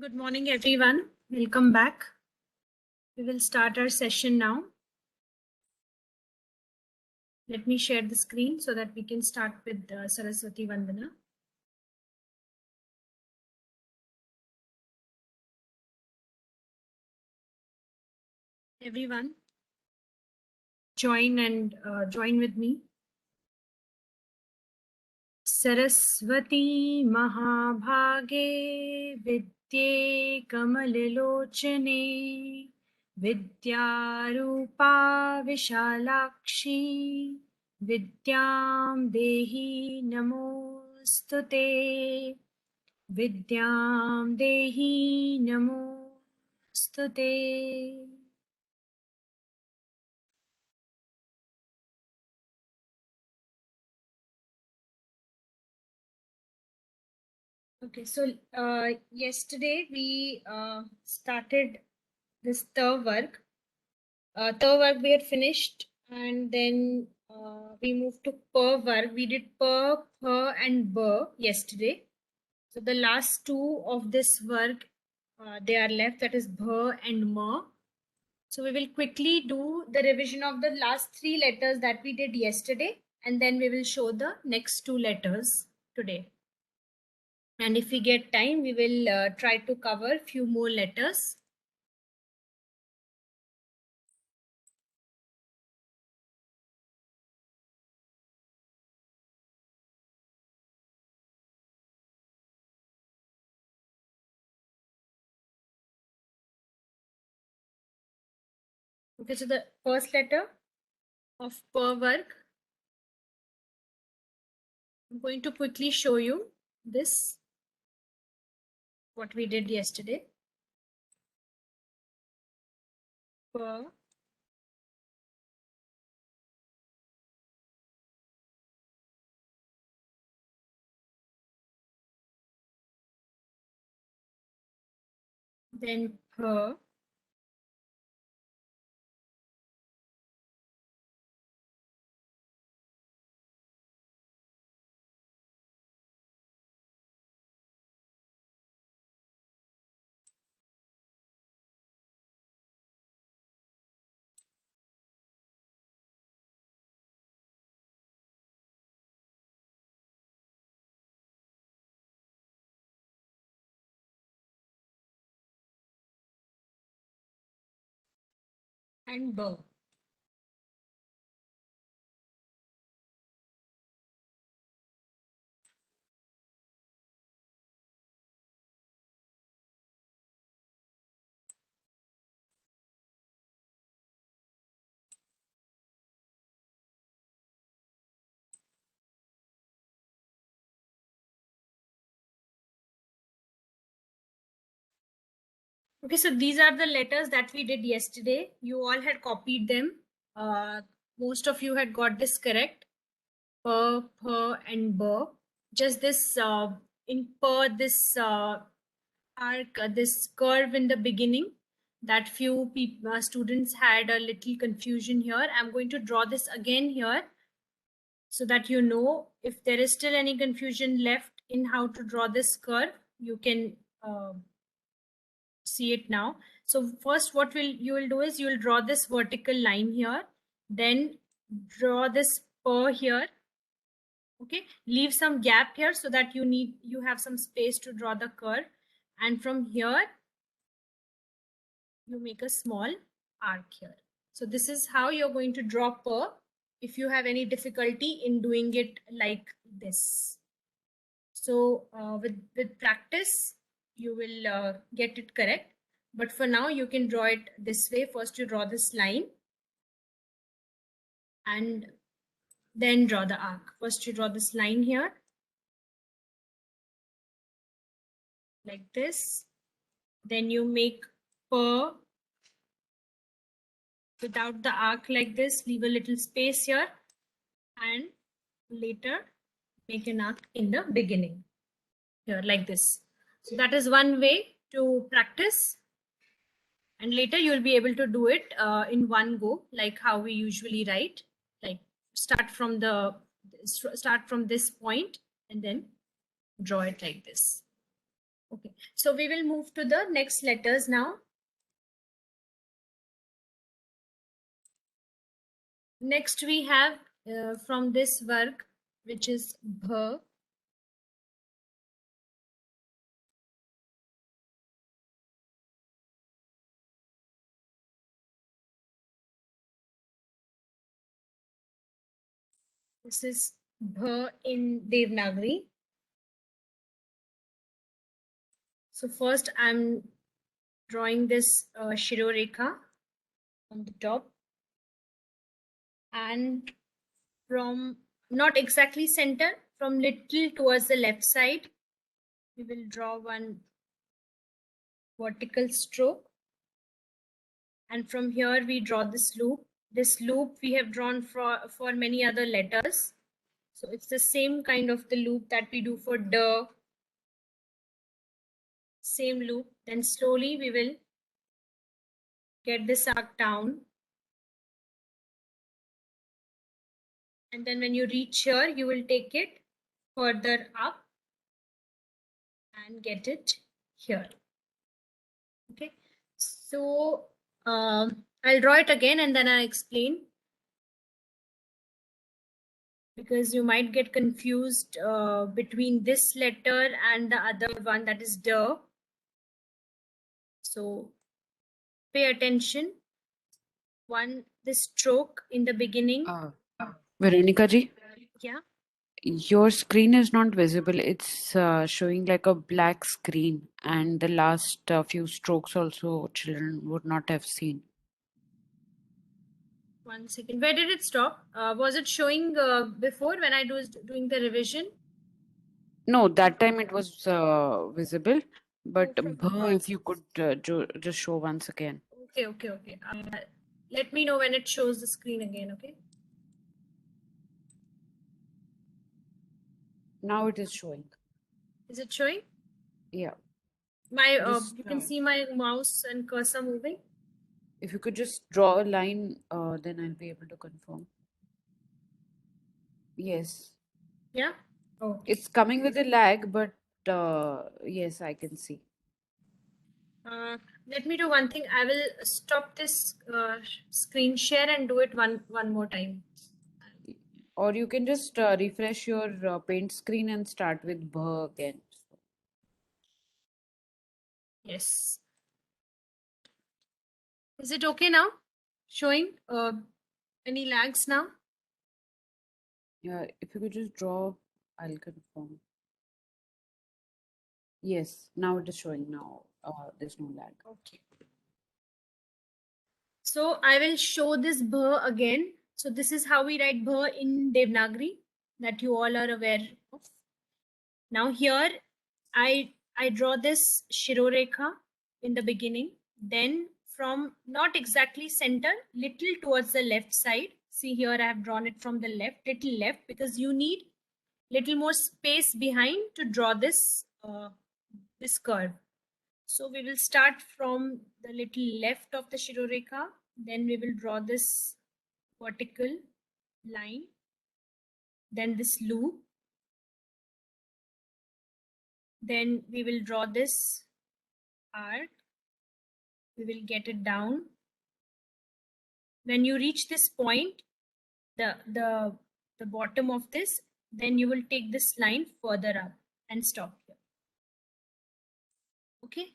Good morning, everyone. Welcome back. We will start our session now. Let me share the screen so that we can start with Saraswati Vandana. Everyone, join with me. Saraswati Mahabhage Vidye Kamalilochane Vidyarupa Vishalakshi Vidyam Dehi Namostute Vidyam Dehi Namostute. Okay, so yesterday we started this work. Work we had finished, and then we moved to work. We did and yesterday. So the last two of this work they are left, that is and ma. So we will quickly do the revision of the last three letters that we did yesterday, and then we will show the next two letters today. And if we get time, we will try to cover few more letters. Okay, so the first letter of work, I'm going to quickly show you this, what we did yesterday. Per. Then per. And B. Okay, so these are the letters that we did yesterday. You all had copied them. Most of you had got this correct. Per, and B. Just this in per, this arc, this curve in the beginning, that few people, students had a little confusion here. I'm going to draw this again here so that you know if there is still any confusion left in how to draw this curve, you can see it now. So first what you will do is you will draw this vertical line here, then draw this per here. Okay, leave some gap here so that you have some space to draw the curve, and from here you make a small arc here. So this is how you're going to draw per. If you have any difficulty in doing it like this, so with practice you will get it correct, but for now you can draw it this way. First you draw this line and then draw the arc. First you draw this line here like this, then you make per without the arc like this, leave a little space here, and later make an arc in the beginning here like this. So that is one way to practice, and later you will be able to do it in one go, like how we usually write, like start from this point and then draw it like this. Okay, so we will move to the next letters now. Next we have from this work, which is bh. This is bh in Devanagari. So first I'm drawing this Shirorekha on the top, and from not exactly center, from little towards the left side, we will draw one vertical stroke, and from here we draw this loop. This loop we have drawn for many other letters. So it's the same kind of the loop that we do for the same loop. Then slowly we will get this arc down. And then when you reach here, you will take it further up and get it here. Okay. So I'll draw it again and then I'll explain, because you might get confused between this letter and the other one, that is D. So pay attention. One, the stroke in the beginning. Veronica ji, Yeah. your screen is not visible. It's showing like a black screen, and the last few strokes also children would not have seen. 1 second. Where did it stop? Was it showing before when I was doing the revision? No, that time it was visible, but Okay. if you could just show once again. Okay, okay, okay. Let me know when it shows the screen again, okay? Now it is showing. Is it showing? Yeah. My Just you can see my mouse and cursor moving. if you could just draw a line, then I'll be able to confirm. Yes. Yeah. Okay. It's coming with a lag, but yes, I can see. Let me do one thing. I will stop this screen share and do it one more time. Or you can just refresh your paint screen and start with bh again. Yes. Is it okay now? Showing any lags now? Yeah, if you could just draw, I'll confirm. Yes, now it is showing now. There's no lag. Okay. So I will show this bh again. So this is how we write bh in Devanagari, that you all are aware of. Now here I draw this Shirorekha in the beginning. Then from not exactly center, little towards the left side. See here I have drawn it from the left, little left, because you need little more space behind to draw this this curve. So we will start from the little left of the Shirorekha. Then we will draw this vertical line. Then this loop. Then we will draw this arc. We will get it down. When you reach this point, the bottom of this, then you will take this line further up and stop here. Okay.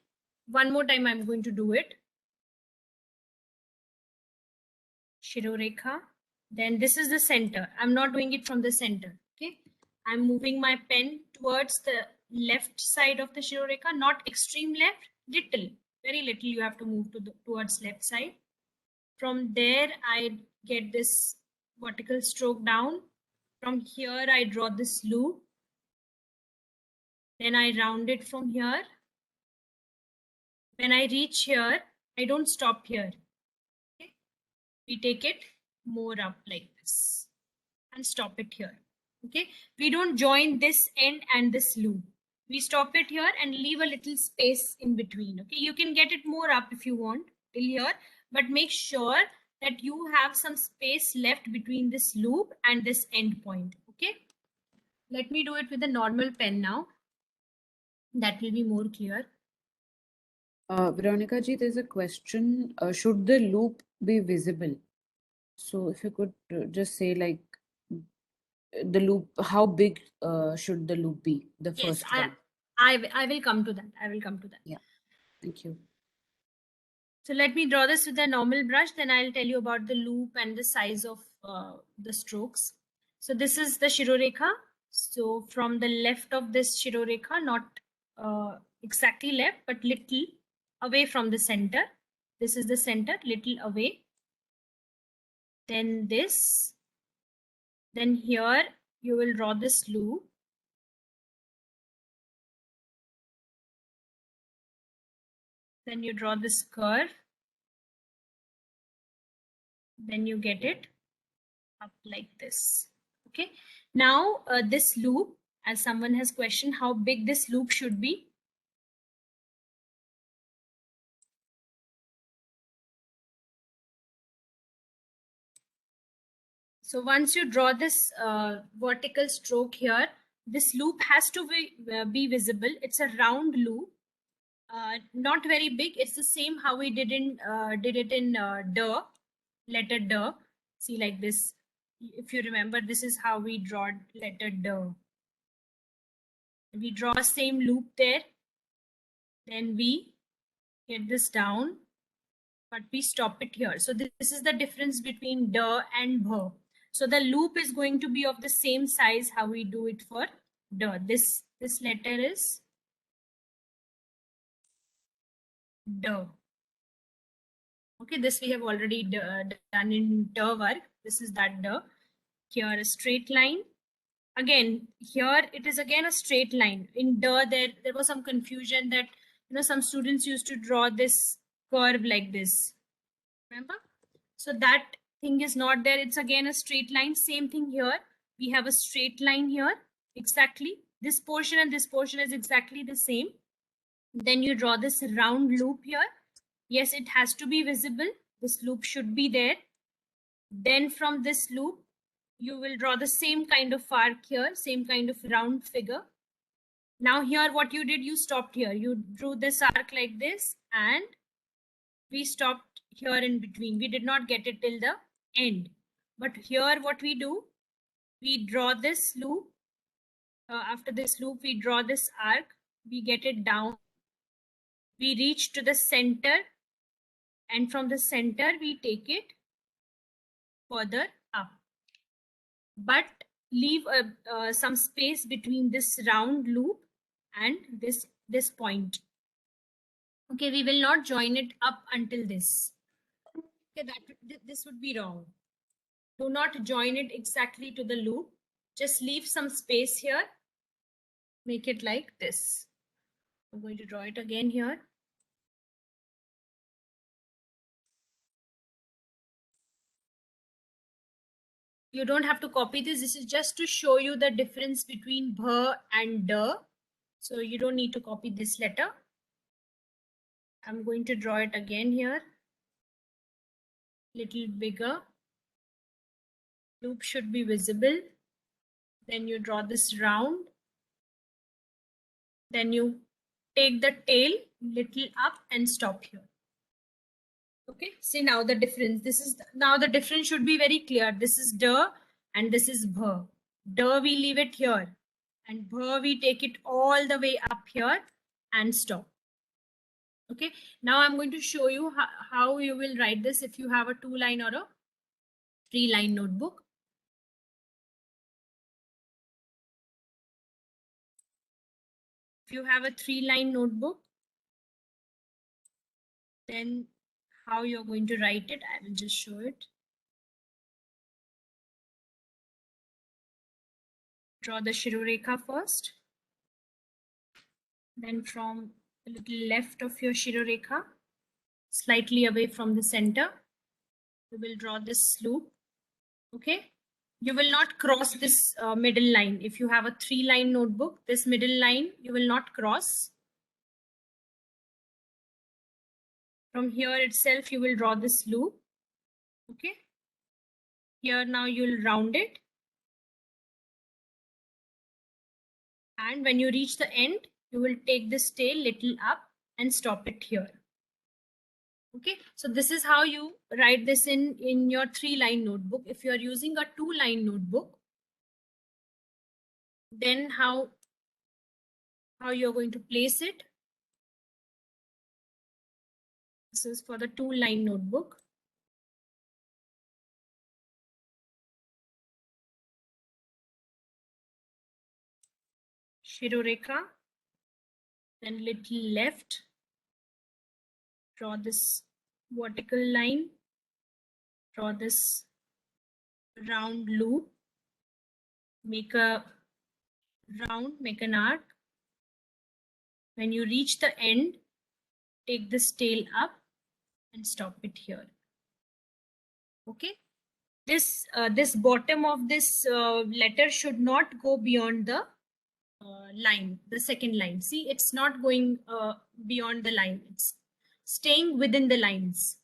One more time I'm going to do it. Shirorekha. Then this is the center. I'm not doing it from the center. Okay. I'm moving my pen towards the left side of the Shirorekha, not extreme left, little, very little you have to move towards left side. From there, I get this vertical stroke down. From here, I draw this loop. Then I round it from here. When I reach here, I don't stop here. Okay? We take it more up like this and stop it here. Okay, we don't join this end and this loop. We stop it here and leave a little space in between. Okay, you can get it more up if you want till here, but make sure that you have some space left between this loop and this end point. Okay, let me do it with a normal pen now. That will be more clear. Veronica ji, there's a question. Should the loop be visible? So if you could just say like the loop, how big should the loop be? The Yes, first one. I will come to that. I will come to that. Yeah, thank you. So let me draw this with a normal brush, then I'll tell you about the loop and the size of the strokes. So this is the Shirorekha. So from the left of this Shirorekha, not exactly left, but little away from the center. This is the center, little away. Then this. Then here you will draw this loop. Then you draw this curve. Then you get it up like this. Okay. Now this loop, as someone has questioned how big this loop should be. So once you draw this vertical stroke here, this loop has to be visible. It's a round loop, not very big. It's the same how we did it in D, letter D. See like this. If you remember, this is how we draw letter D. We draw same loop there. Then we get this down, but we stop it here. So this is the difference between D and bh. So the loop is going to be of the same size how we do it for D. This letter is D. Okay, this we have already done in D work. This is that D. Here a straight line. Again, here it is again a straight line. In D there was some confusion that some students used to draw this curve like this. Remember? So that thing is not there. It's again a straight line. Same thing here. We have a straight line here. Exactly. This portion and this portion is exactly the same. Then you draw this round loop here. Yes, it has to be visible. This loop should be there. Then from this loop, you will draw the same kind of arc here, same kind of round figure. Now here what you did, you stopped here. You drew this arc like this and we stopped here in between. We did not get it till the end. But here what we do, we draw this loop. After this loop, we draw this arc. We get it down. We reach to the center. And from the center, we take it further up. But leave some space between this round loop and this point. Okay, we will not join it up until this. Okay, this would be wrong. Do not join it exactly to the loop. Just leave some space here. Make it like this. I'm going to draw it again here. You don't have to copy this. This is just to show you the difference between bh and d. So you don't need to copy this letter. I'm going to draw it again here. Little bigger. Loop should be visible. Then you draw this round. Then you take the tail little up and stop here. Okay, see now the difference. Now the difference should be very clear. This is d and this is bh. D we leave it here and bh we take it all the way up here and stop. Okay, now I'm going to show you how you will write this if you have a 2-line or a 3-line notebook. If you have a 3-line notebook, then how you're going to write it, I will just show it. Draw the Shirorekha first. Then from a little left of your Shirorekha, slightly away from the center, you will draw this loop. Okay, you will not cross this middle line. If you have a 3-line notebook, this middle line you will not cross. From here itself you will draw this loop. Okay, here now you'll round it, and when you reach the end you will take this tail little up and stop it here. Okay, so this is how you write this in your 3-line notebook. If you are using a 2-line notebook, then how you're going to place it. This is for the 2-line notebook. Shiroreka, then little left, draw this vertical line, draw this round loop, make a round, make an arc. When you reach the end, take this tail up and stop it here. Okay, this bottom of this letter should not go beyond the line, the second line. See, it's not going beyond the line. It's staying within the lines.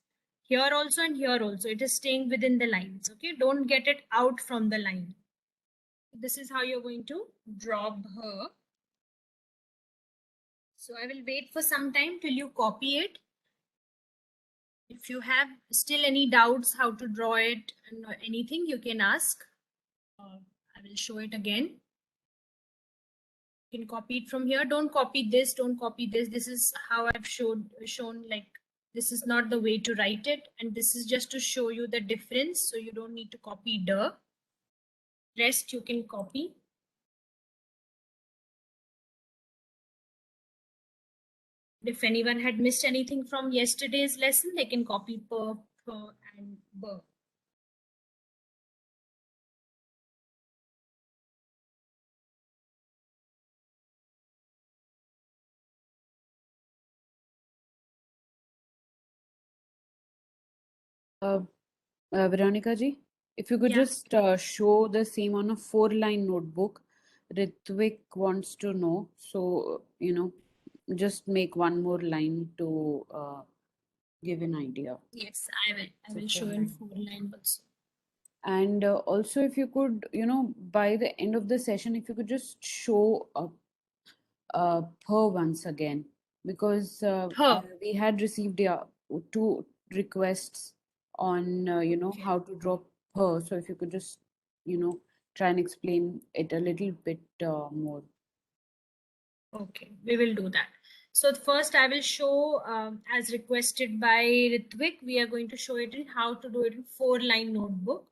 Here also and here also, it is staying within the lines. Okay, don't get it out from the line. This is how you're going to draw her. So I will wait for some time till you copy it. If you have still any doubts how to draw it and anything, you can ask. I will show it again. You can copy it from here. Don't copy this. Don't copy this. This is how I've shown like this is not the way to write it. And this is just to show you the difference. So you don't need to copy the rest. You can copy. If anyone had missed anything from yesterday's lesson, they can copy per, and ber. Uh, Veronica ji, if you could Yeah. just show the same on a 4-line notebook, Ritvik wants to know. So, just make one more line to give an idea. Yes, I will. I So will show in 4-line also. And also, if you could, by the end of the session, if you could just show her once again, because Her. we had received 2 requests on, Okay. how to draw her. So if you could just, try and explain it a little bit more. Okay, we will do that. So first I will show as requested by Ritvik, we are going to show it in how to do it in 4-line notebook.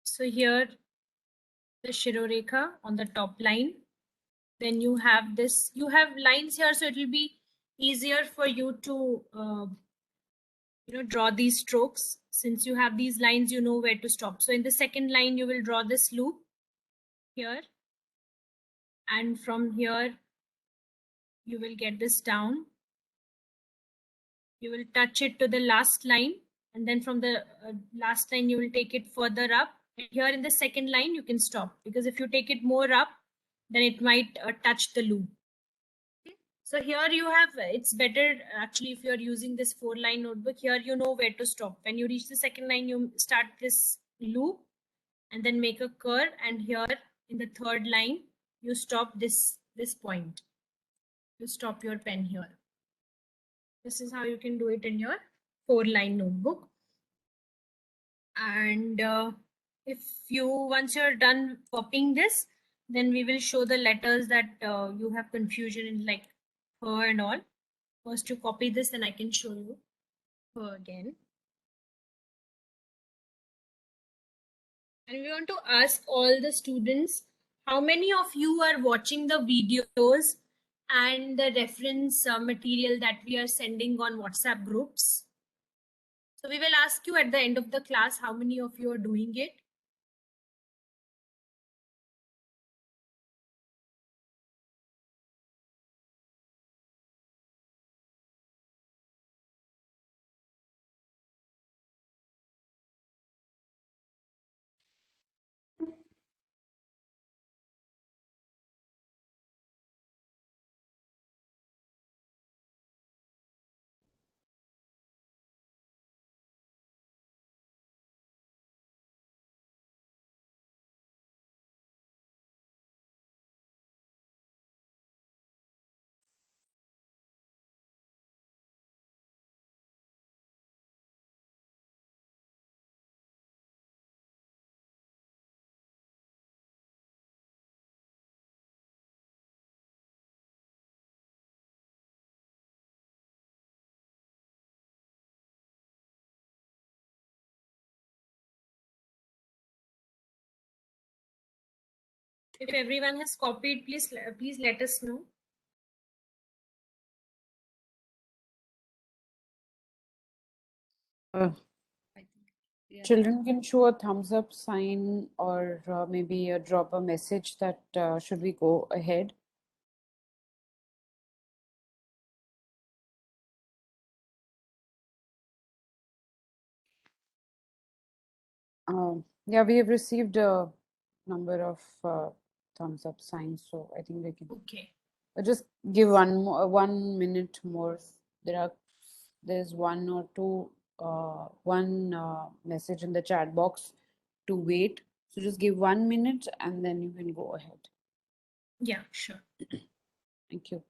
So here the Shiroreka on the top line. Then you have this, you have lines here, so it will be easier for you to draw these strokes. Since you have these lines, you know where to stop. So in the second line, you will draw this loop here. And from here, you will get this down. You will touch it to the last line, and then from the last line you will take it further up, and here in the second line you can stop, because if you take it more up, then it might touch the loop. Okay. So here you have, it's better actually if you're using this 4-line notebook, here you know where to stop. When you reach the second line, you start this loop and then make a curve, and here in the third line you stop this point. You stop your pen here. This is how you can do it in your 4-line notebook. And if you, once you're done copying this, then we will show the letters that you have confusion in, like her and all. First you copy this, then I can show you her again. And we want to ask all the students, how many of you are watching the videos and the reference material that we are sending on WhatsApp groups? So we will ask you at the end of the class, how many of you are doing it? If everyone has copied, please let us know. Uh, Children can show a thumbs up sign or maybe drop a message that should we go ahead. Yeah, we have received a number of thumbs up signs, so I think we can Okay. just give 1 minute more. There's one or two one message in the chat box to wait. So just give 1 minute and then you can go ahead. Yeah, sure. Thank you.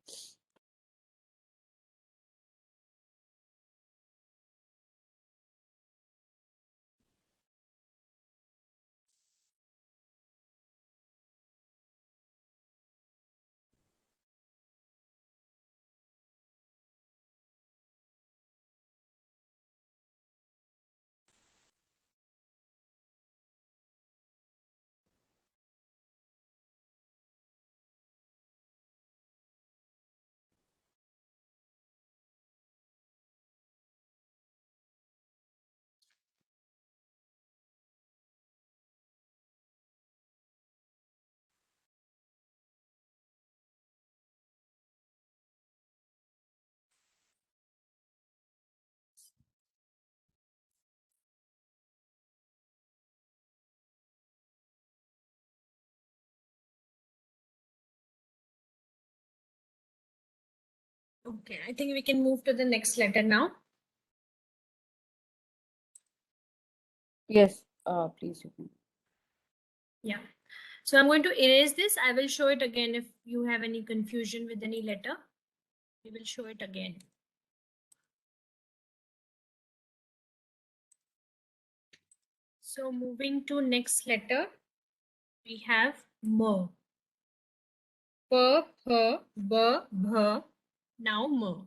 Okay, I think we can move to the next letter now. Yes, please you can. Yeah. So I'm going to erase this. I will show it again if you have any confusion with any letter. We will show it again. So moving to next letter, we have M. P, P, B, B. Now M.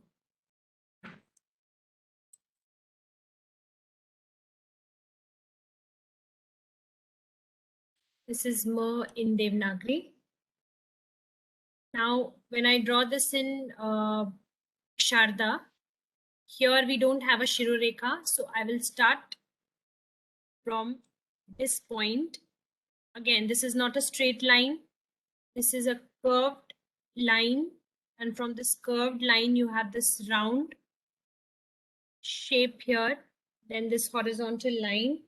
This is M in Devanagari. Now, when I draw this in Sharda, here we don't have a Shirorekha. So I will start from this point. Again, this is not a straight line. This is a curved line. And from this curved line, you have this round shape here. Then this horizontal line.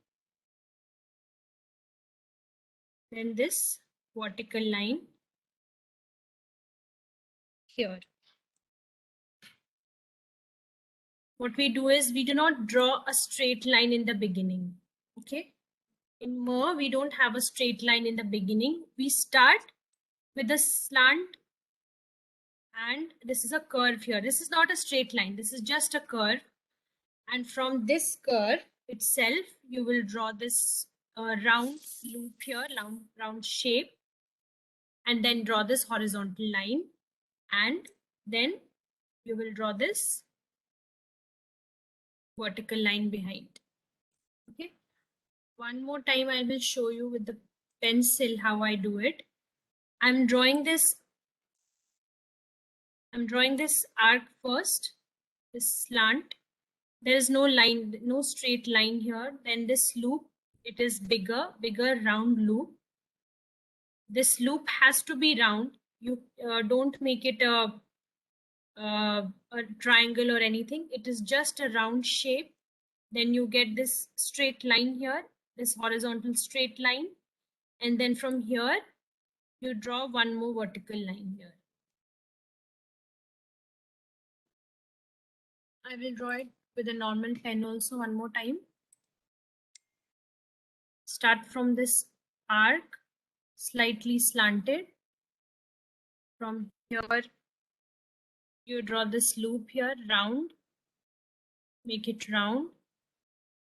Then this vertical line here. What we do is we do not draw a straight line in the beginning. Okay. In Mer, we don't have a straight line in the beginning. We start with a slant and this is a curve here. This is not a straight line. This is just a curve. And from this curve itself, you will draw this round loop here, round shape, and then draw this horizontal line. And then you will draw this vertical line behind. Okay. One more time, I will show you with the pencil how I do it. I'm drawing this arc first, this slant. There is no line, no straight line here. Then this loop, it is bigger round loop. This loop has to be round. You don't make it a triangle or anything. It is just a round shape. Then you get this straight line here, this horizontal straight line. And then from here, you draw one more vertical line here. I will draw it with a normal pen also one more time. Start from this arc, slightly slanted. From here, you draw this loop here, round, make it round.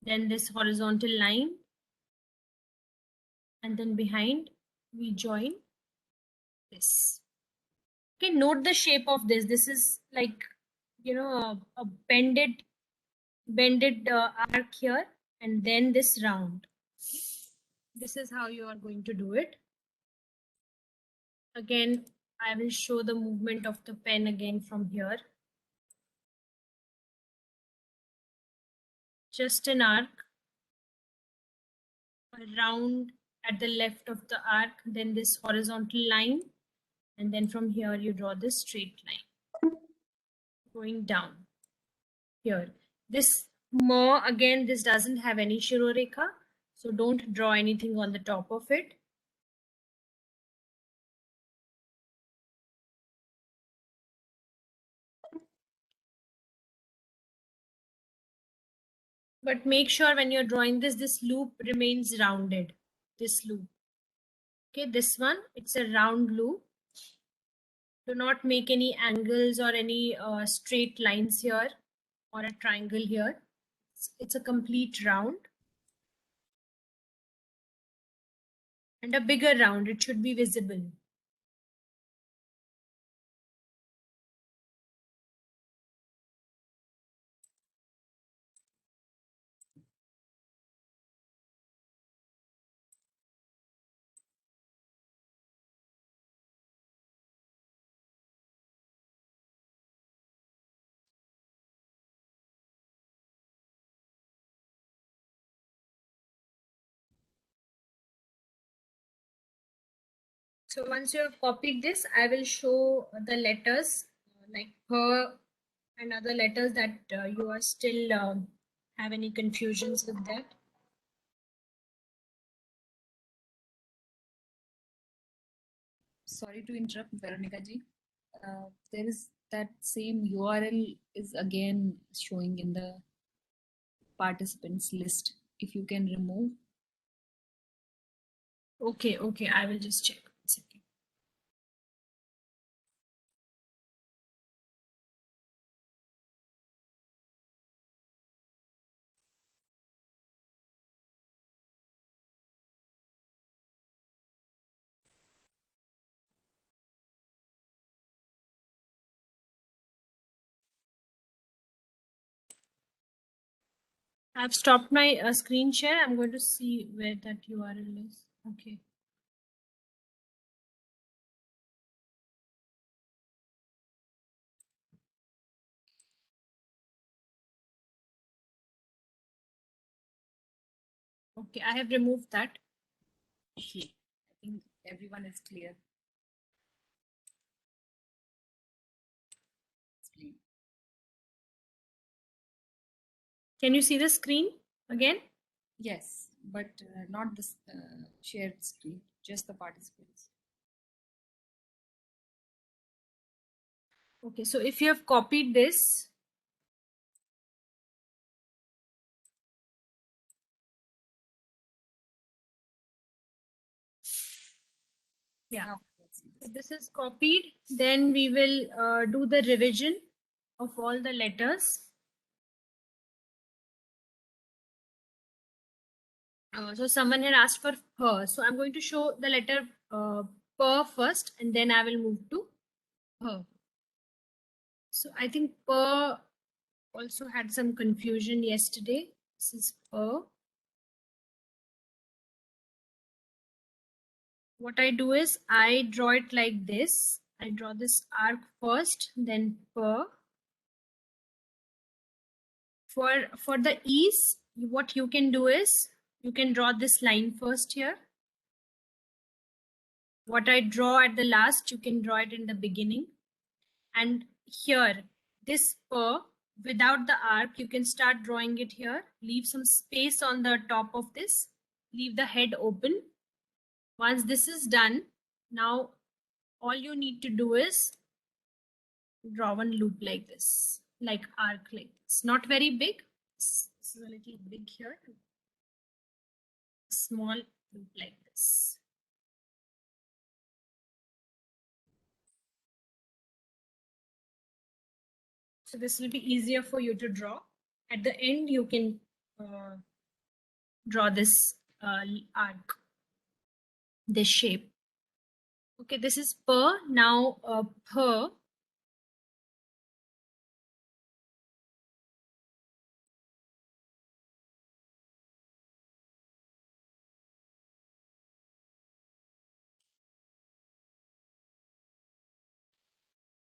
Then this horizontal line. And then behind, we join this. Okay, note the shape of this. This is like, you know, a bended arc here, and then this round. This is how you are going to do it. Again, I will show the movement of the pen again from here. Just an arc, a round at the left of the arc, then this horizontal line, and then from here you draw this straight line going down here. This more, again, this doesn't have any Shiroreka, so don't draw anything on the top of it. But make sure when you're drawing this, this loop remains rounded, this loop. Okay, this one, it's a round loop. Do not make any angles or any straight lines here or a triangle here. It's a complete round. And a bigger round, it should be visible. So once you have copied this, I will show the letters like her and other letters that you are still have any confusions with that. Sorry to interrupt, Veronica ji. There is that same URL is again showing in the participants list. If you can remove. Okay, okay, I will just check. 1 second. I've stopped my screen share. I'm going to see where that URL is. Okay. Okay, I have removed that. Okay. I think everyone is clear. Explain. Can you see the screen again? Yes, but not the shared screen, just the participants. Okay, so if you have copied this, yeah, Now, let's see so this. this is copied, then we will do the revision of all the letters. So someone had asked for her. So I'm going to show the letter per first, and then I will move to her. So I think per also had some confusion yesterday. This is per. What I do is I draw it like this. I draw this arc first, then per. For the ease, what you can do is you can draw this line first here. What I draw at the last, you can draw it in the beginning. And here, this per, without the arc, you can start drawing it here. Leave some space on the top of this. Leave the head open. Once this is done, now all you need to do is draw one loop like this, like arc like this. Not very big. This is a little big here. Small loop like this. So this will be easier for you to draw. At the end, you can draw this arc, this shape. Okay, this is per. Now per.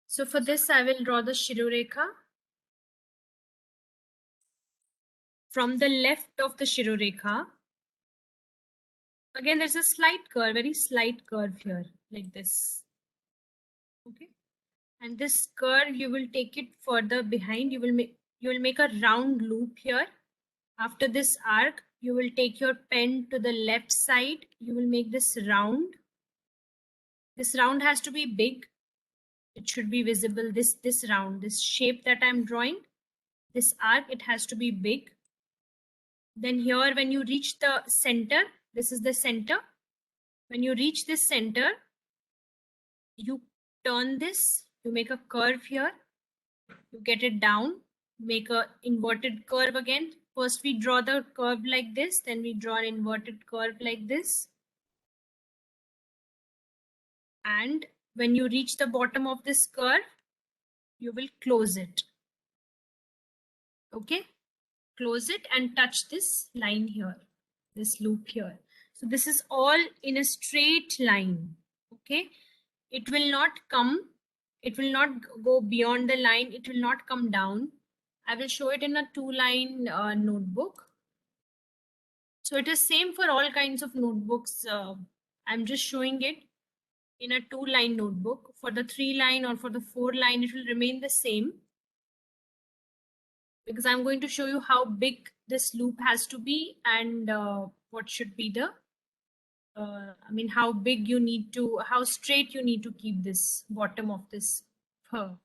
So for this, I will draw the Shirorekha. From the left of the Shirorekha, again, there's a slight curve, very slight curve here, like this. Okay. And this curve, you will take it further behind. You will make a round loop here. After this arc, you will take your pen to the left side. You will make this round. This round has to be big. It should be visible. This round, this shape that I'm drawing, this arc, it has to be big. Then here, when you reach the center, this is the center. When you reach this center, you turn this, you make a curve here, you get it down, make a inverted curve again. First we draw the curve like this, then we draw an inverted curve like this. And when you reach the bottom of this curve, you will close it. Okay, close it and touch this line here, this loop here. So this is all in a straight line. Okay, it will not come, it will not go beyond the line, it will not come down. I will show it in a 2-line notebook. So it is same for all kinds of notebooks. I'm just showing it in a 2-line notebook. For the 3-line or for the 4-line, it will remain the same, because I'm going to show you how big this loop has to be and what should be the how big you need to, how straight you need to keep this bottom of this fur.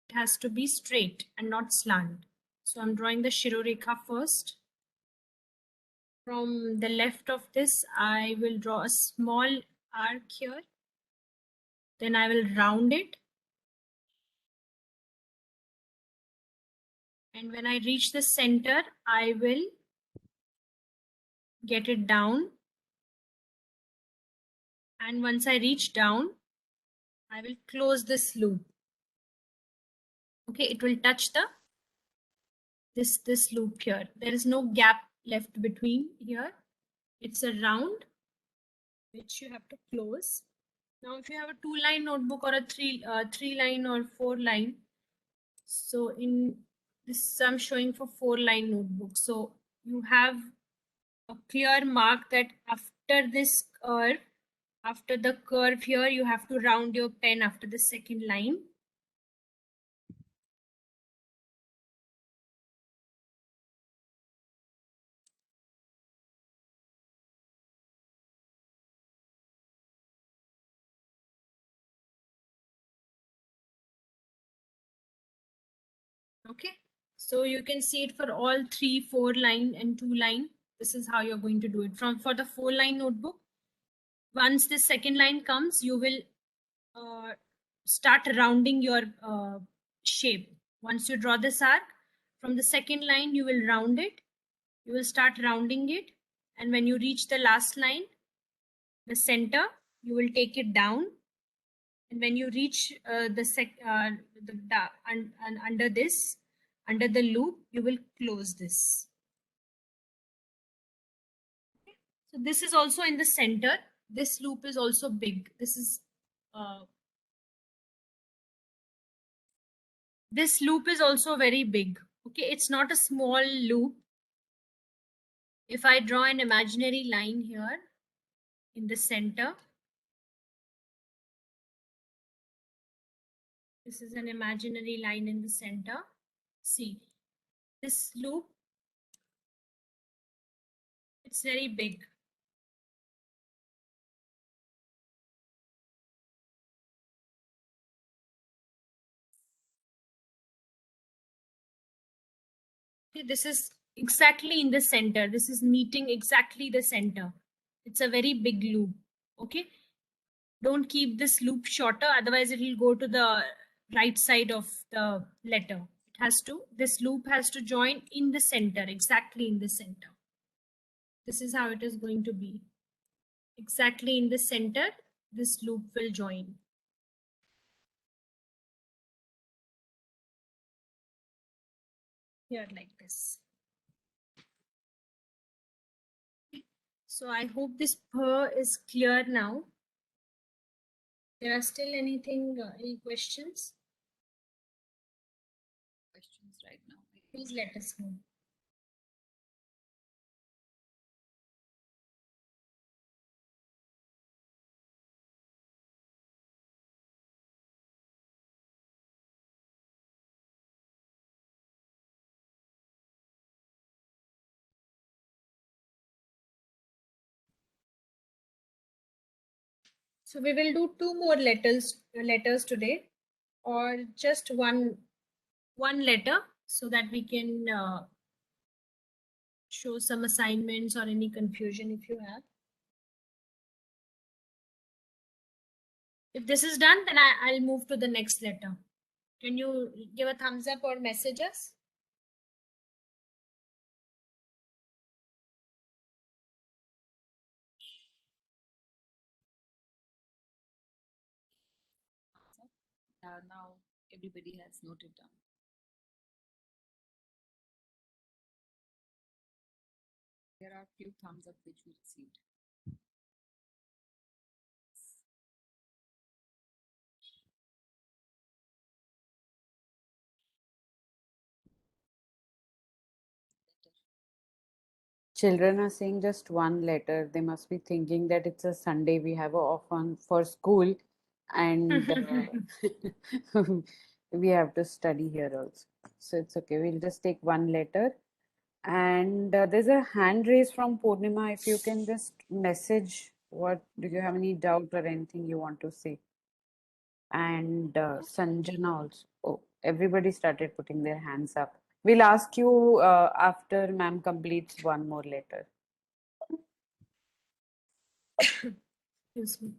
It has to be straight and not slant. So I'm drawing the Shirorekha first. From the left of this, I will draw a small arc here. Then I will round it. And when I reach the center, I will get it down. And once I reach down, I will close this loop. Okay, it will touch the this loop here. There is no gap left between here. It's a round which you have to close. Now, if you have a 2-line notebook or a 3-line or 4-line, so in this I'm showing for 4-line notebook. So you have a clear mark that after this curve, after the curve here, you have to round your pen after the second line. Okay, so you can see it for all 3, 4-line and 2-line. This is how you're going to do it. For the 4-line notebook, once the second line comes, you will start rounding your shape. Once you draw this arc, from the second line, you will round it. You will start rounding it. And when you reach the last line, the center, you will take it down. And when you reach under this, under the loop, you will close this. Okay. So this is also in the center. This loop is also big. This loop is also very big. Okay, it's not a small loop. If I draw an imaginary line here in the center, this is an imaginary line in the center. See, this loop, it's very big. Okay, this is exactly in the center. This is meeting exactly the center. It's a very big loop. Okay, don't keep this loop shorter, otherwise it will go to the right side of the letter. It has to, this loop has to join in the center, exactly in the center. This is how it is going to be. Exactly in the center, this loop will join. Here like this. So I hope this purr is clear now. There are still anything, any questions? Questions right now. Please let us know. So we will do two more letters today, or just one letter, so that we can show some assignments or any confusion if you have. If this is done, then I'll move to the next letter. Can you give a thumbs up or message us? Now everybody has noted down. There are few thumbs up which we received. Children are saying just one letter. They must be thinking that it's a Sunday. We have a off on for school, and we have to study here also. So it's okay. We'll just take one letter. And there's a hand raise from Purnima. If you can just message what do you have any doubt or anything you want to say? And Sanjana also. Oh, everybody started putting their hands up. We'll ask you after ma'am completes one more letter. Excuse me.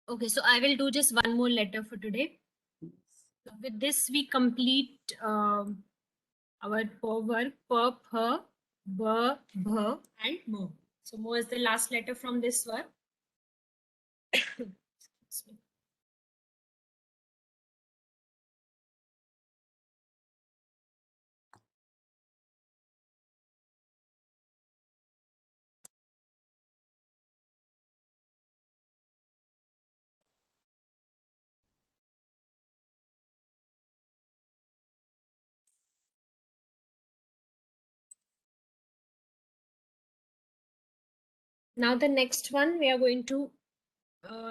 Okay, so I will do just one more letter for today. So with this, we complete our per work, per, per, b, bh, and mo. So mo is the last letter from this verb. Excuse me. Now the next one we are going to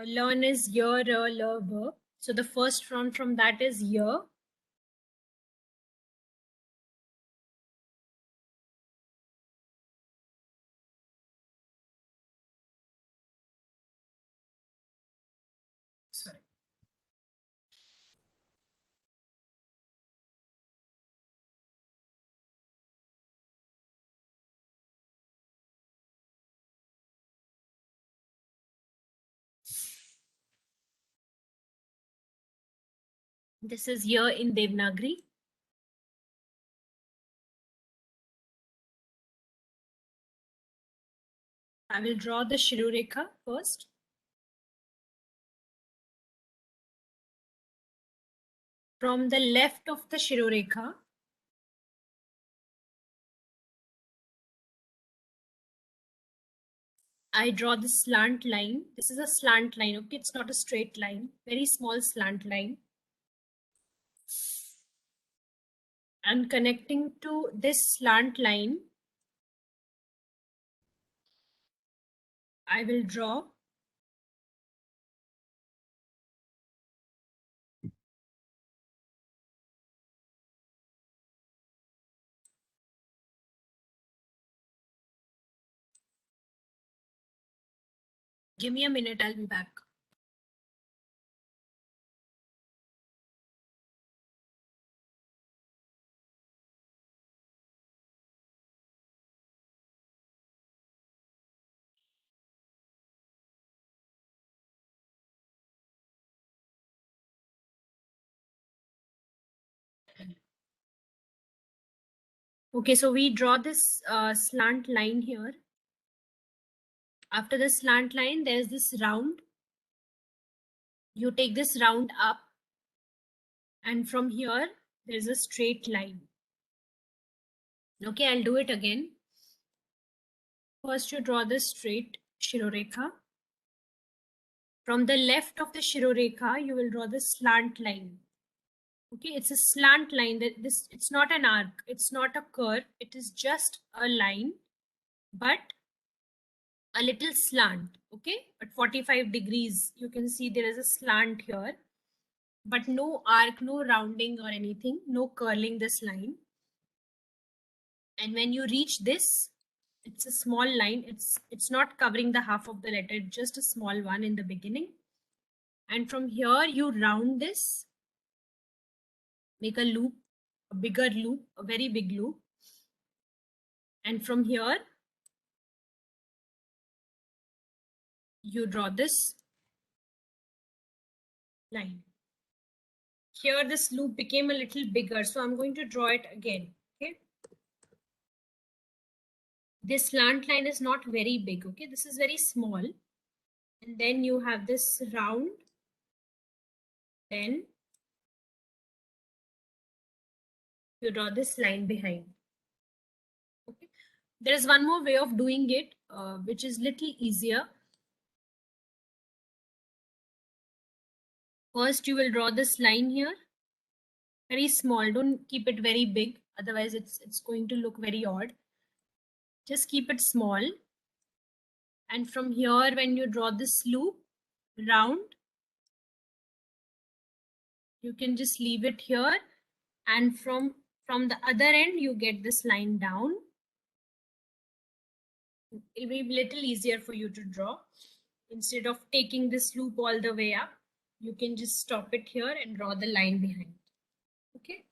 learn is year, la, ver. So the first one from that is year. Sorry. This is year in Devanagari. I will draw the Shirureka first. From the left of the Shirureka, I draw this slant line. This is a slant line, okay? It's not a straight line, very small slant line. And connecting to this slant line, I will draw Give me a minute, I'll be back. Okay, so we draw this slant line here. After the slant line, there's this round. You take this round up, and from here, there's a straight line. Okay, I'll do it again. First, you draw the straight Shirorekha. From the left of the Shirorekha, you will draw the slant line. Okay, it's a slant line. That this, it's not an arc, it's not a curve, it is just a line, but a little slant. Okay, at 45 degrees, you can see there is a slant here, but no arc, no rounding or anything, no curling this line. And when you reach this, it's a small line. It's not covering the half of the letter, just a small one in the beginning. And from here, you round this, make a loop, a bigger loop, a very big loop. And from here, you draw this line. Here, this loop became a little bigger, so I'm going to draw it again. Okay. This slant line is not very big. Okay, this is very small. And then you have this round. Then you draw this line behind. Okay. There is one more way of doing it, which is little easier. First, you will draw this line here, very small. Don't keep it very big, otherwise it's going to look very odd. Just keep it small. And from here, when you draw this loop round, you can just leave it here. And from the other end, you get this line down. It'll be a little easier for you to draw. Instead of taking this loop all the way up, you can just stop it here and draw the line behind. Okay.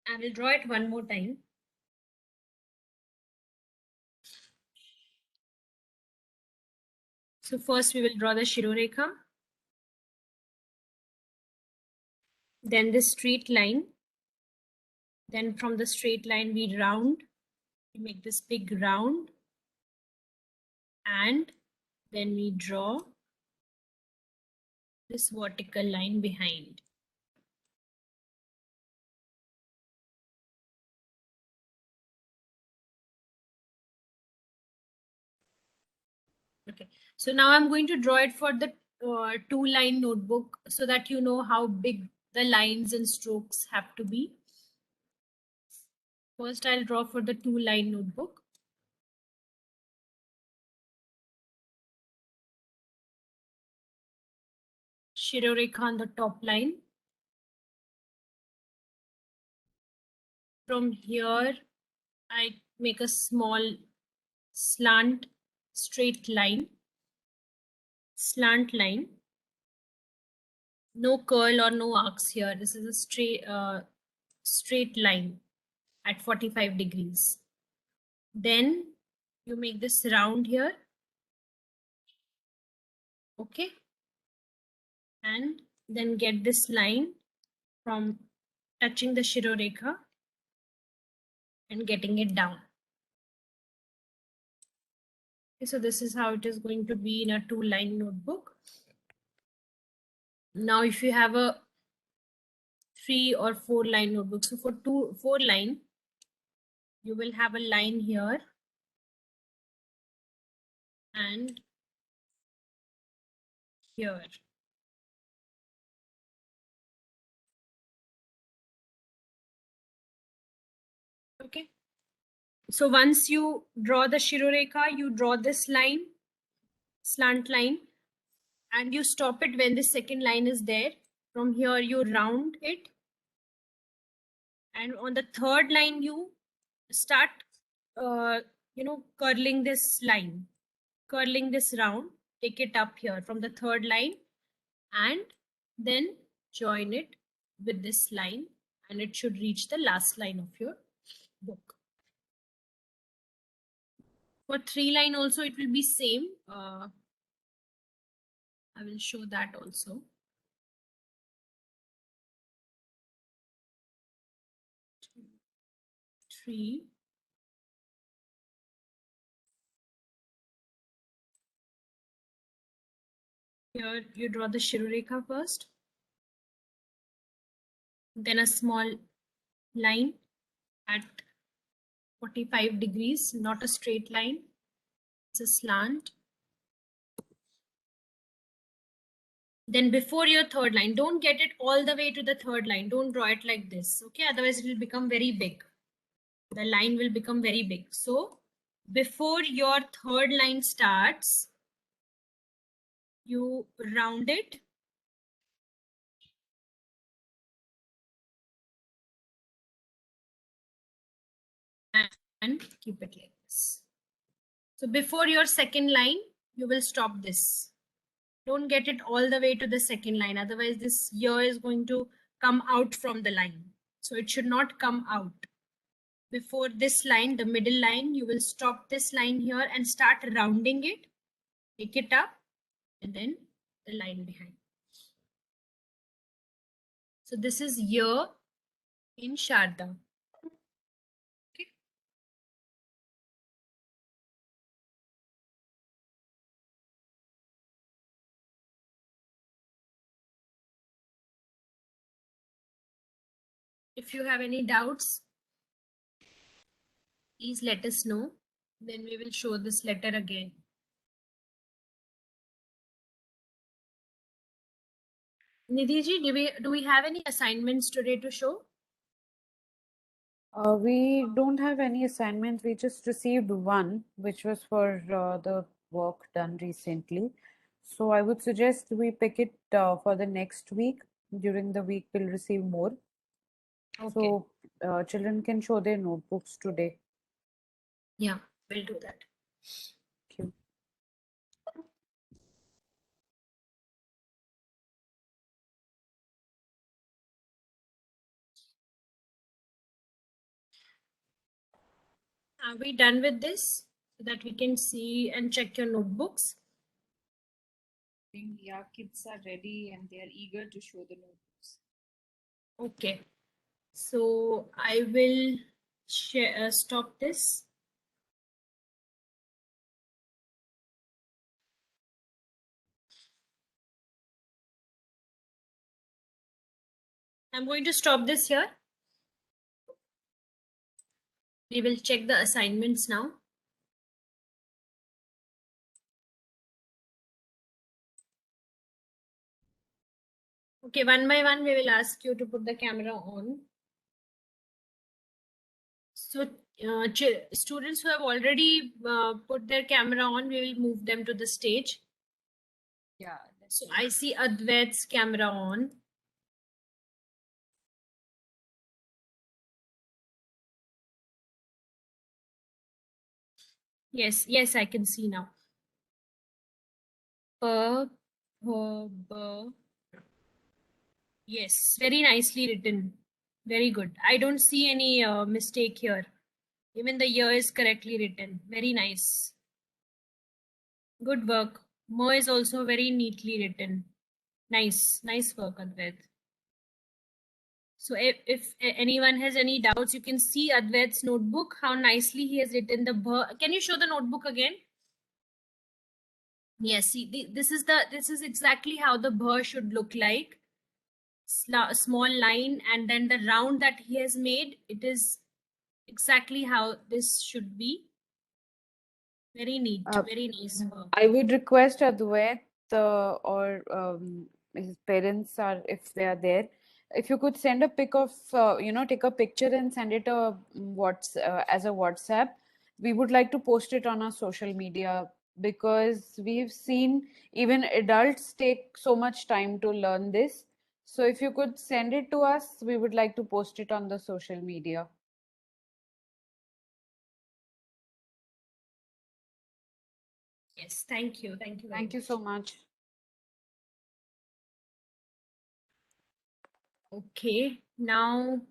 I will draw it one more time. So first we will draw the Shirorekha. Then the straight line. Then from the straight line we round. We make this big round. And then we draw this vertical line behind. Okay, so now I'm going to draw it for the 2-line notebook so that you know how big the lines and strokes have to be. First, I'll draw for the 2-line notebook. Shirorekha on the top line. From here, I make a small slant straight line. Slant line. No curl or no arcs here. This is a straight line at 45 degrees. Then you make this round here. Okay. And then get this line from touching the Shirorekha and getting it down. Okay, so this is how it is going to be in a 2-line notebook. Now, if you have a 3 or 4-line notebook, so for 4-line, you will have a line here and here. Okay. So once you draw the Shirorekha, you draw this line, slant line, and you stop it when the second line is there. From here, you round it. And on the third line, you start, curling this line, curling this round, take it up here from the third line and then join it with this line and it should reach the last line of your book. For 3-line also, it will be same. I will show that also. Three. Here you draw the Shirorekha first. Then a small line at 45 degrees, not a straight line. It's a slant. Then before your third line, don't get it all the way to the third line. Don't draw it like this. Okay, otherwise it will become very big. The line will become very big. So before your third line starts, you round it and keep it like this. So before your second line, you will stop this. Don't get it all the way to the second line. Otherwise this year is going to come out from the line. So it should not come out. Before this line, the middle line, you will stop this line here and start rounding it. Pick it up and then the line behind. So this is year in Sharda. Okay. If you have any doubts, please let us know. Then we will show this letter again. Nidhi ji, do we have any assignments today to show? We don't have any assignments. We just received one, which was for the work done recently. So I would suggest we pick it for the next week. During the week, we'll receive more. Okay. So children can show their notebooks today. Yeah, we'll do that. Thank you. Are we done with this so that we can see and check your notebooks? I think, yeah, kids are ready and they are eager to show the notebooks. Okay. So I will stop this. I'm going to stop this here. We will check the assignments now. Okay, one by one, we will ask you to put the camera on. So students who have already put their camera on, we will move them to the stage. Yeah. So I see Advait's camera on. Yes, yes, I can see now. Yes, very nicely written. Very good. I don't see any mistake here. Even the year is correctly written. Very nice. Good work. Mo is also very neatly written. Nice, nice work, Advait. So if anyone has any doubts, you can see Advait's notebook, how nicely he has written the bha. Can you show the notebook again? Yes, see, this is exactly how the bha should look like. Small line and then the round that he has made, it is exactly how this should be. Very neat, very nice work. I would request Advait or his parents are if they are there, if you could send a pic of take a picture and send it as a WhatsApp. We would like to post it on our social media because we've seen even adults take so much time to learn this. So if you could send it to us, we would like to post it on the social media. Yes, thank you. Thank you very Thank you much. so much. Okay, now,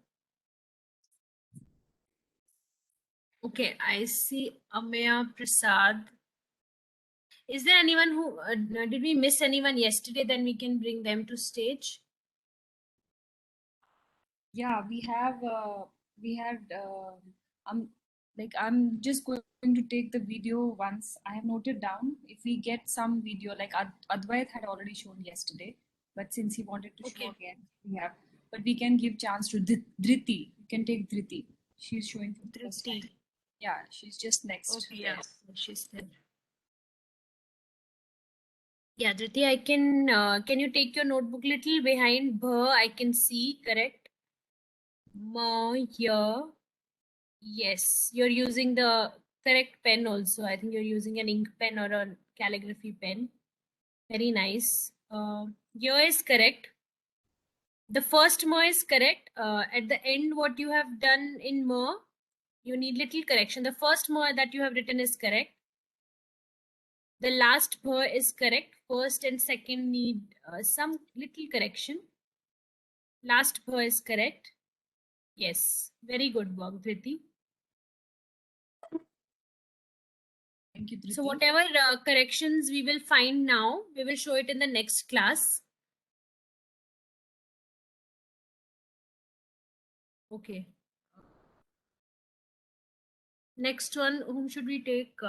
okay, I see Ameya Prasad. Is there anyone who, did we miss anyone yesterday? Then we can bring them to stage. Yeah, we had like I'm just going to take the video once. I have noted down if we get some video like Advait had already shown yesterday, but since he wanted to show Okay. again, we have. But we can give chance to Dhriti. You can take Dhriti. She's showing for the first time. Dhriti. Yeah, she's just next. Okay, yeah, she's there. Yeah, Jyoti, can you take your notebook little behind bh? I can see, correct? Ma, yeah. Yes, you're using the correct pen also. I think you're using an ink pen or a calligraphy pen. Very nice. Here is correct. The first ma is correct. At the end, what you have done in ma, you need little correction. The first ma that you have written is correct. The last bh is correct. First and second need some little correction. Last bh is correct. Yes, very good work, Dhriti. Thank you, Dhriti. So whatever corrections we will find now, we will show it in the next class. Okay. Next one, whom should we take? We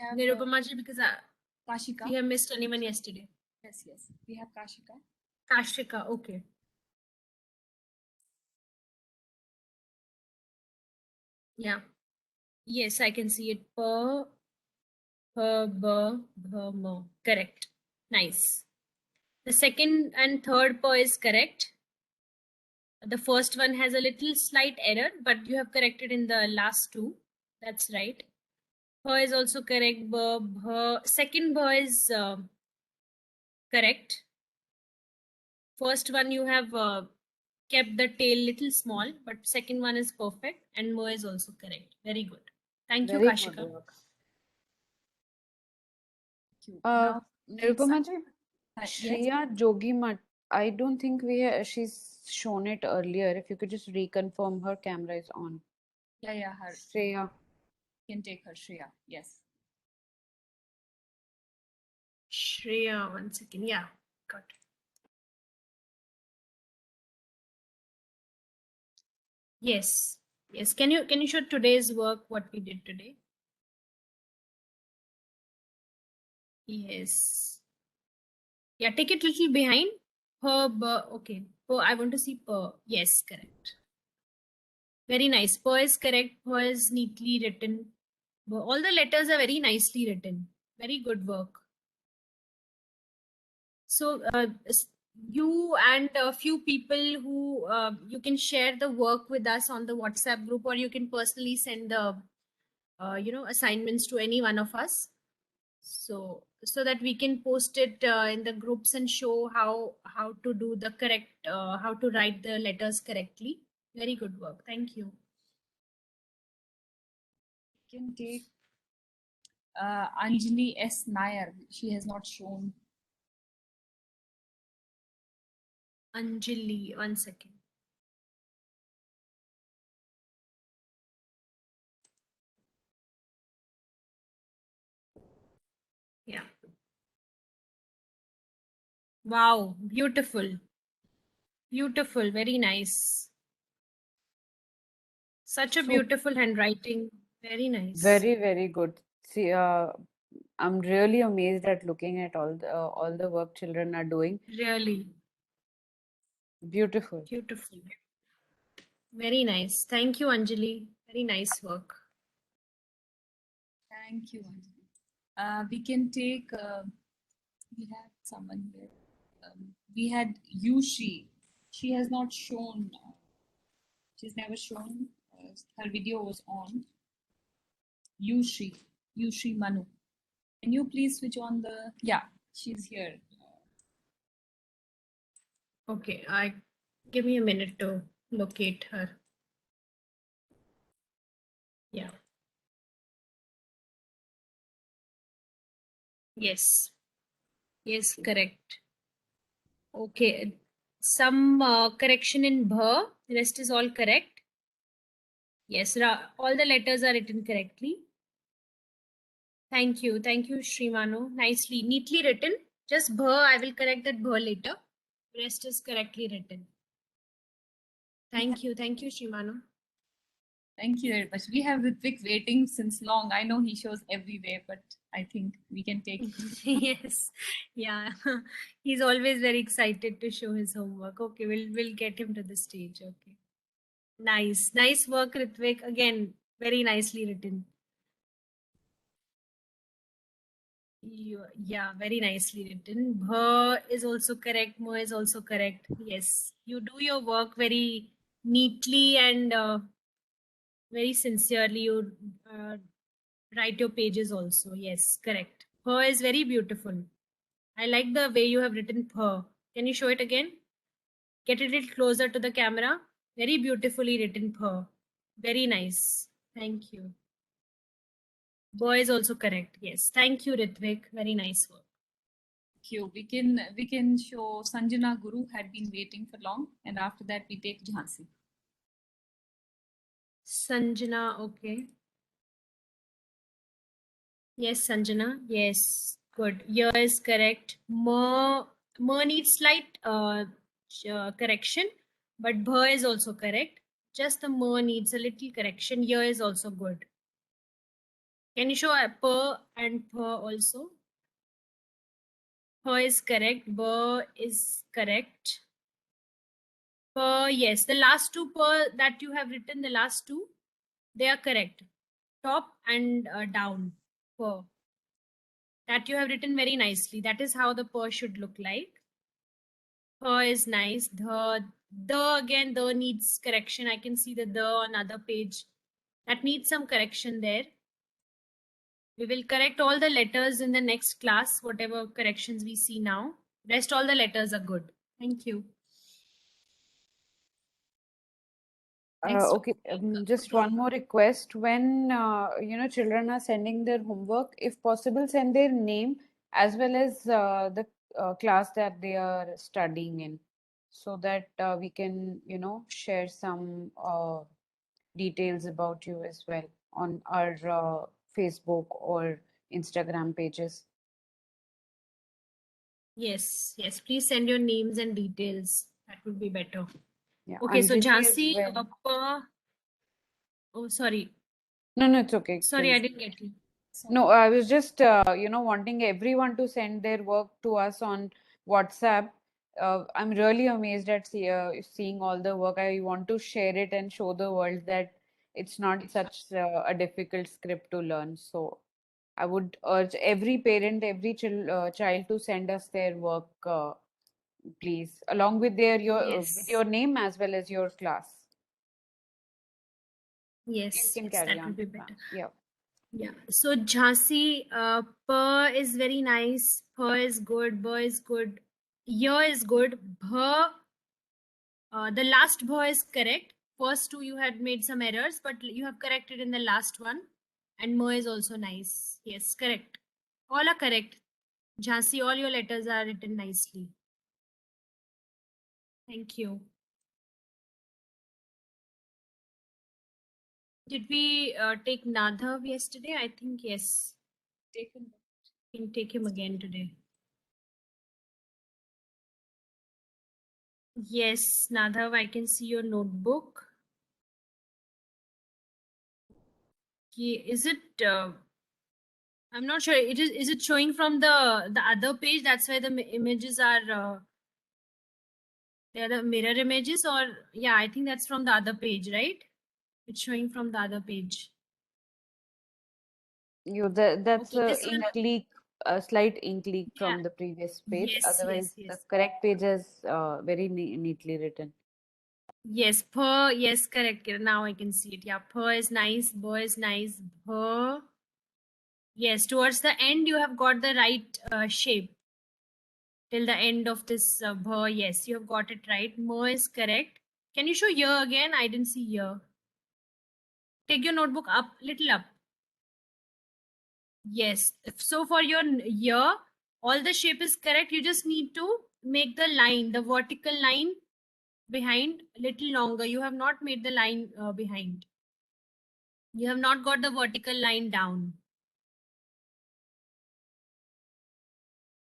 have Nirupama ji, because Kashika. we have missed anyone yesterday. Yes, yes. We have Kashika. Kashika, okay. Yeah. Yes, I can see it. Pa, pa, ba, bha, ma. Correct. Nice. The second and third pa is correct. The first one has a little slight error, but you have corrected in the last two. That's right. Bha is also correct. Ba, bha. Second bha is correct. First one you have kept the tail little small, but second one is perfect and mo is also correct. Very good. Thank you, Very Kashika. good work. Thank you. Now, Nirupama ji, yes. Shreya Jogimat, I don't think she's shown it earlier. If you could just reconfirm her camera is on. Yeah, her. Shreya. Can take her, Shreya. Yes. Shreya, 1 second. Yeah, got it. Yes. Yes. Can you show today's work, what we did today? Yes. Yeah, take it little behind. Per, okay. Per, I want to see per. Yes, correct. Very nice. Per is correct. Per is neatly written. All the letters are very nicely written. Very good work. So you and a few people who you can share the work with us on the WhatsApp group, or you can personally send the assignments to any one of us. So that we can post it in the groups and show how to do the correct how to write the letters correctly. Very good work. Thank you. You can take Anjali S. Nair. She has not shown. Anjali, 1 second. Yeah. Wow, beautiful. Beautiful, very nice. Such a So beautiful handwriting. Very nice. very, very good. See, I'm really amazed at looking at all the work children are doing. Really Beautiful. beautiful. Very nice. Thank you, Anjali. Very nice work. Thank you, Anjali. We can take, we have someone here. We had Yushi. She has not shown, she's never shown. Her video was on. Yushi Manu. Can you please switch on the, yeah, she's here. Okay, give me a minute to locate her. Yeah. Yes. Yes, correct. Okay. Some correction in bha. Rest is all correct. Yes, all the letters are written correctly. Thank you. Thank you, Srimanu. Nicely, neatly written. Just bha, I will correct that bha later. Rest is correctly written. Thank you. Thank you, Srimanu. Thank you very much. We have Ritvik waiting since long. I know he shows everywhere, but I think we can take him. Yes. Yeah. He's always very excited to show his homework. Okay, we'll get him to the stage. Okay. Nice. Nice work, Ritvik. Again, very nicely written. Yeah, very nicely written. Bha is also correct. Mo is also correct. Yes, you do your work very neatly and very sincerely. You write your pages also. Yes, correct. Pha is very beautiful. I like the way you have written pha. Can you show it again? Get it a little closer to the camera. Very beautifully written pha. Very nice. Thank you. Ba is also correct. Yes. Thank you, Ritvik. Very nice work. Thank you. We can show Sanjana Guru had been waiting for long, and after that we take Jhansi. Sanjana, okay. Yes, Sanjana. Yes, good. Year is correct. Ma needs slight correction, but bha is also correct. Just the ma needs a little correction. Year is also good. Can you show pa and pha also? Pa is correct. Ba is correct. Pa, yes, the last two pa that you have written, the last two, they are correct. Top and down. Pa. That you have written very nicely. That is how the pa should look like. Pa is nice. The again, the needs correction. I can see the on other page. That needs some correction there. We will correct all the letters in the next class, whatever corrections we see now. Rest all the letters are good. Thank you. Next Okay, just one more request. When children are sending their homework, if possible, send their name as well as the class that they are studying in, so that we can, share some details about you as well on our Facebook or Instagram pages. Yes, yes. Please send your names and details. That would be better. Yeah, Okay, so Anjali as Jhansi, well. oh, sorry. No, it's okay. Sorry, I Please. didn't get you. No, I was just, wanting everyone to send their work to us on WhatsApp. I'm really amazed at seeing all the work. I want to share it and show the world that it's not such a difficult script to learn. So I would urge every parent, every child to send us their work, please, along with with Yes, your name as well as your class. You yes, can yes. carry That would on. be better. Yeah. Yeah. So Jhansi, pa is very nice. Pa is good. Ba is good. Ya is good. Bha, the last bha is correct. First two you had made some errors, but you have corrected in the last one. And ma is also nice. Yes, correct. All are correct. Jhansi, all your letters are written nicely. Thank you. Did we take Nadhav yesterday? I think yes. taken. We can take him again today. Yes, Nadhav, I can see your notebook. Is it? I'm not sure. It is. Is it showing from the other page? That's why the images are. They are the mirror images, or yeah, I think that's from the other page, right? It's showing from the other page. That's Okay, this one. a slight ink leak Yeah. from the previous page. Yes. Otherwise, Yes. the Yes. correct page is very neatly written. Yes. Per. Yes. Correct. Now I can see it. Yeah. Per is nice. Bo is nice. Per. Yes. Towards the end, you have got the right shape. Till the end of this bha. Yes, you have got it right. Mo is correct. Can you show year again? I didn't see year. Take your notebook up, little up. Yes. So for your year, all the shape is correct. You just need to make the line, the vertical line behind little longer. You have not made the line behind. You have not got the vertical line down.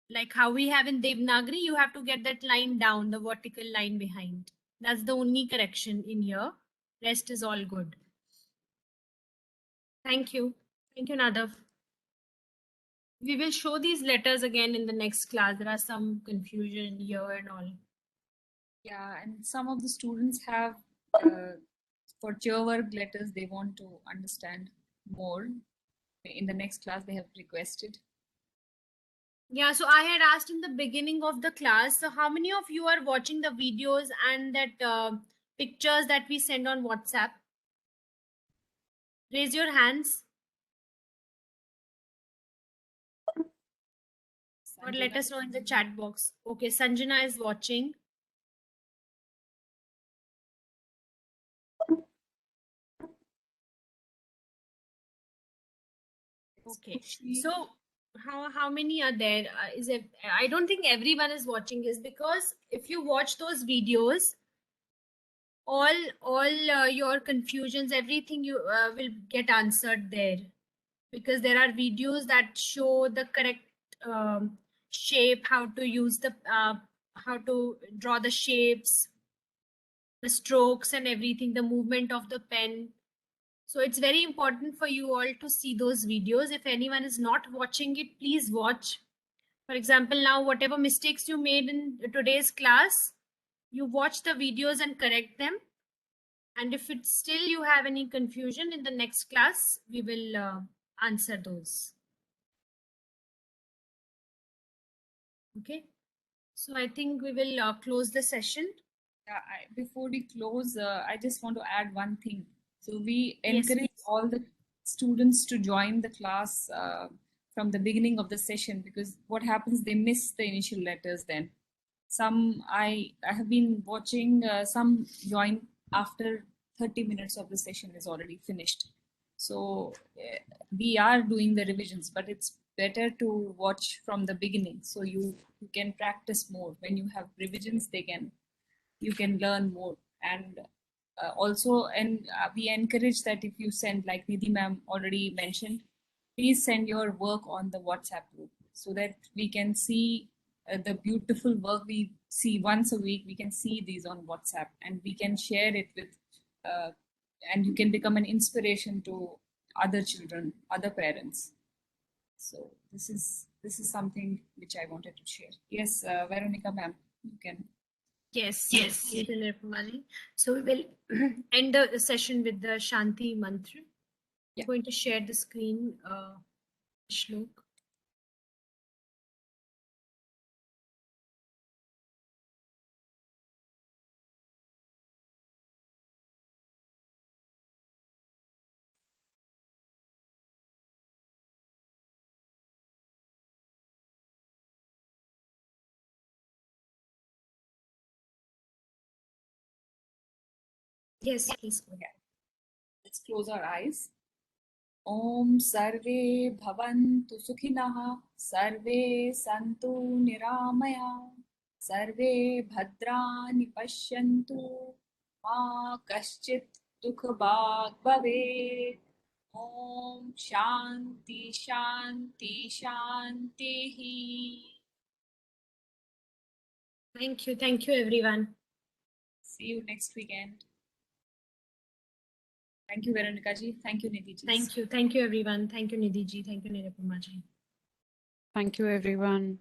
Like how we have in Devanagari, you have to get that line down, the vertical line behind. That's the only correction in here. Rest is all good. Thank you. Thank you, Nadav. We will show these letters again in the next class. There are some confusion here and all. Yeah, and some of the students have for cheer work letters they want to understand more. In the next class, they have requested. Yeah, so I had asked in the beginning of the class, so how many of you are watching the videos and that pictures that we send on WhatsApp? Raise your hands or let Sanjana. us know in the chat box. Okay, Sanjana is watching. Okay, so how many are there? Is it? I don't think everyone is watching this, because if you watch those videos, all your confusions, everything you will get answered there, because there are videos that show the correct shape, how to use the how to draw the shapes, the strokes and everything, the movement of the pen. So it's very important for you all to see those videos. If anyone is not watching it, please watch. For example, now whatever mistakes you made in today's class, you watch the videos and correct them. And if it's still you have any confusion, in the next class, we will answer those. Okay. So I think we will close the session. Yeah, before we close, I just want to add one thing. So we Yes, encourage please. all the students to join the class from the beginning of the session, because what happens, they miss the initial letters then. Some I have been watching, some join after 30 minutes of the session is already finished. So we are doing the revisions, but it's better to watch from the beginning, so you can practice more. When you have revisions, you can learn more. And also, and we encourage that if you send, like Nidhi ma'am already mentioned, please send your work on the WhatsApp group, so that we can see the beautiful work we see once a week. We can see these on WhatsApp, and we can share it with uh, and you can become an inspiration to other children, other parents. So this is something which I wanted to share. Yes, Veronica ma'am, you can. Yes, yes, yes, Nirupamali. So we will end the session with the Shanti mantra. I'm Yeah. going to share the screen, Shlok. Yes, please go. Yeah. Let's close our eyes. Om Sarve Bhavantu Sukhinah, Sarve Santu Niramaya, Sarve Bhadrani Pashyantu, Ma Kaschit Dukhabhag Bhavet. Om Shanti Shanti Shanti. Thank you, everyone. See you next weekend. Thank you, Veronica ji. Thank you, Nidhi ji. Thank you, everyone. Thank you, Nidhi ji. Thank you, Nirupama ji. Thank you, everyone.